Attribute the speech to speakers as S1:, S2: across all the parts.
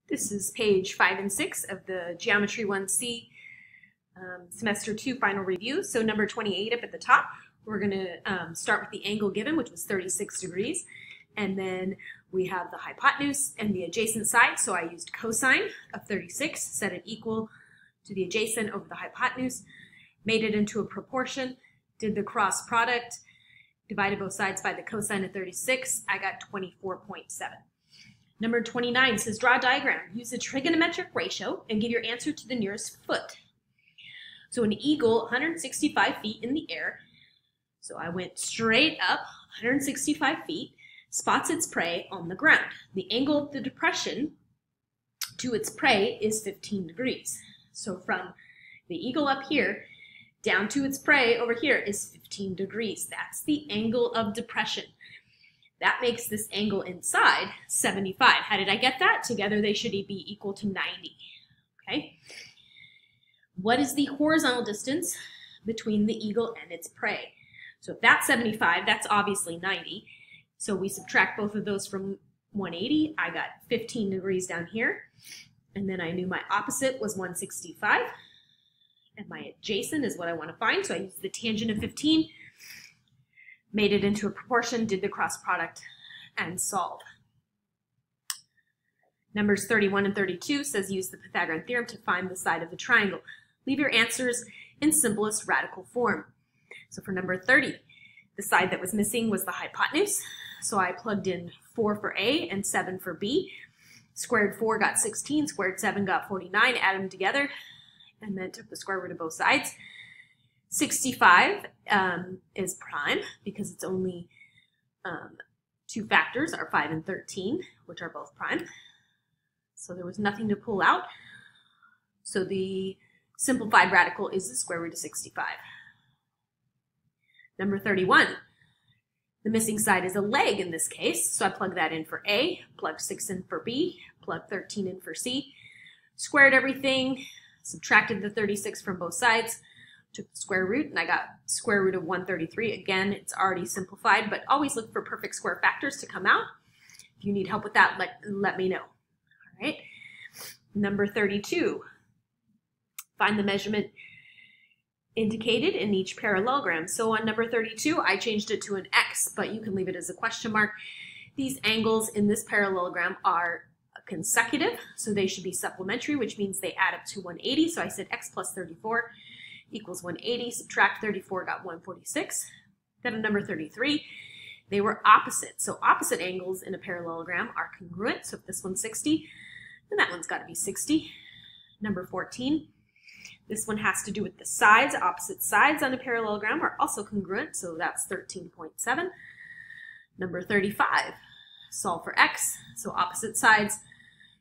S1: This is page 5 and 6 of the Geometry 1C Semester 2 final review. So number 28 up at the top, we're going to start with the angle given, which was 36 degrees. And then we have the hypotenuse and the adjacent side. So I used cosine of 36, set it equal to the adjacent over the hypotenuse, made it into a proportion, did the cross product, divided both sides by the cosine of 36. I got 24.7. Number 29 says, draw a diagram. Use the trigonometric ratio and give your answer to the nearest foot. So an eagle, 165 feet in the air. So I went straight up 165 feet, spots its prey on the ground. The angle of the depression to its prey is 15 degrees. So from the eagle up here down to its prey over here is 15 degrees. That's the angle of depression. That makes this angle inside 75. How did I get that? Together they should be equal to 90. Okay. What is the horizontal distance between the eagle and its prey? So if that's 75, that's obviously 90. So we subtract both of those from 180. I got 15 degrees down here. And then I knew my opposite was 165. And my adjacent is what I want to find. So I used the tangent of 15. Made it into a proportion, did the cross product, and solve. Numbers 31 and 32 says use the Pythagorean theorem to find the side of the triangle. Leave your answers in simplest radical form. So for number 30, the side that was missing was the hypotenuse. So I plugged in 4 for A and 7 for B. Squared 4 got 16, squared 7 got 49, added them together, and then took the square root of both sides. 65 is prime because it's only two factors are 5 and 13, which are both prime. So there was nothing to pull out. So the simplified radical is the square root of 65. Number 31, the missing side is a leg in this case. So I plug that in for A, plug 6 in for B, plug 13 in for C, squared everything, subtracted the 36 from both sides, took the square root, and I got square root of 133. Again, it's already simplified, but always look for perfect square factors to come out. If you need help with that, let me know. All right. Number 32. Find the measurement indicated in each parallelogram. So on number 32, I changed it to an X, but you can leave it as a question mark. These angles in this parallelogram are consecutive, so they should be supplementary, which means they add up to 180. So I said X plus 34 equals 180, subtract 34, got 146. Then on number 33, they were opposite. So opposite angles in a parallelogram are congruent. So if this one's 60, then that one's got to be 60. Number 14, this one has to do with the sides. Opposite sides on a parallelogram are also congruent, so that's 13.7. Number 35, solve for X. So opposite sides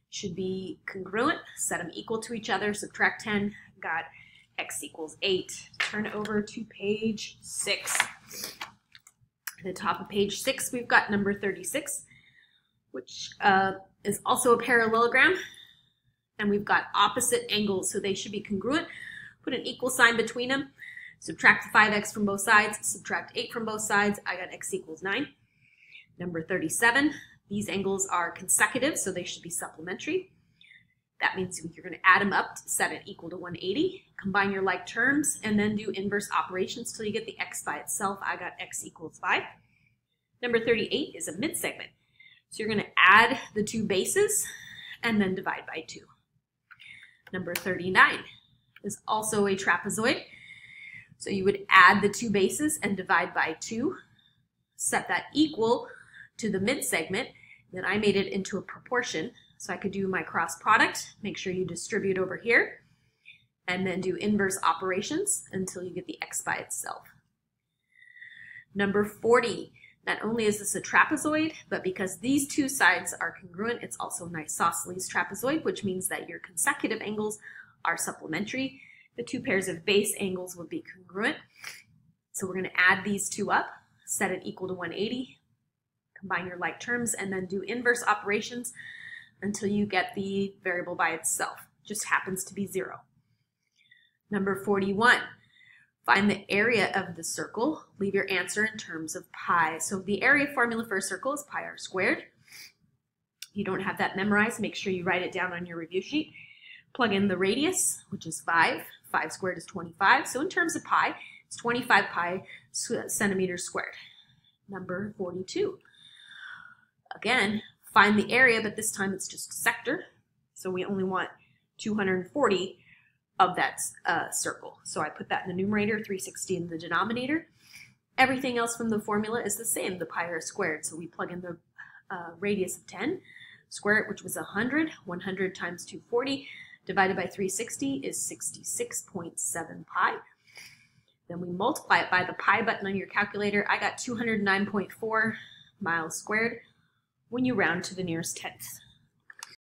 S1: should be congruent. Set them equal to each other, subtract 10, got X equals 8. Turn over to page 6. At the top of page 6, we've got number 36, which is also a parallelogram. And we've got opposite angles, so they should be congruent. Put an equal sign between them. Subtract the 5x from both sides. Subtract 8 from both sides. I got x equals 9. Number 37, these angles are consecutive, so they should be supplementary. That means you're going to add them up to set it equal to 180. Combine your like terms and then do inverse operations till you get the x by itself. I got x equals 5. Number 38 is a midsegment. So you're going to add the two bases and then divide by 2. Number 39 is also a trapezoid. So you would add the two bases and divide by 2. Set that equal to the midsegment. Then I made it into a proportion. So I could do my cross product, make sure you distribute over here, and then do inverse operations until you get the x by itself. Number 40, not only is this a trapezoid, but because these two sides are congruent, it's also an isosceles trapezoid, which means that your consecutive angles are supplementary. The two pairs of base angles would be congruent. So we're going to add these two up, set it equal to 180, combine your like terms, and then do inverse operations until you get the variable by itself. Just happens to be 0. Number 41, find the area of the circle. Leave your answer in terms of pi. So the area formula for a circle is pi r squared. you don't have that memorized, make sure you write it down on your review sheet. Plug in the radius, which is 5. 5 squared is 25. So in terms of pi, it's 25 pi centimeters squared. Number 42. Again, find the area, but this time it's just a sector. So we only want 240 of that circle. So I put that in the numerator, 360 in the denominator. Everything else from the formula is the same. The pi are squared. So we plug in the radius of 10, square it, which was 100. 100 times 240 divided by 360 is 66.7 pi. Then we multiply it by the pi button on your calculator. I got 209.4 miles squared when you round to the nearest tenth.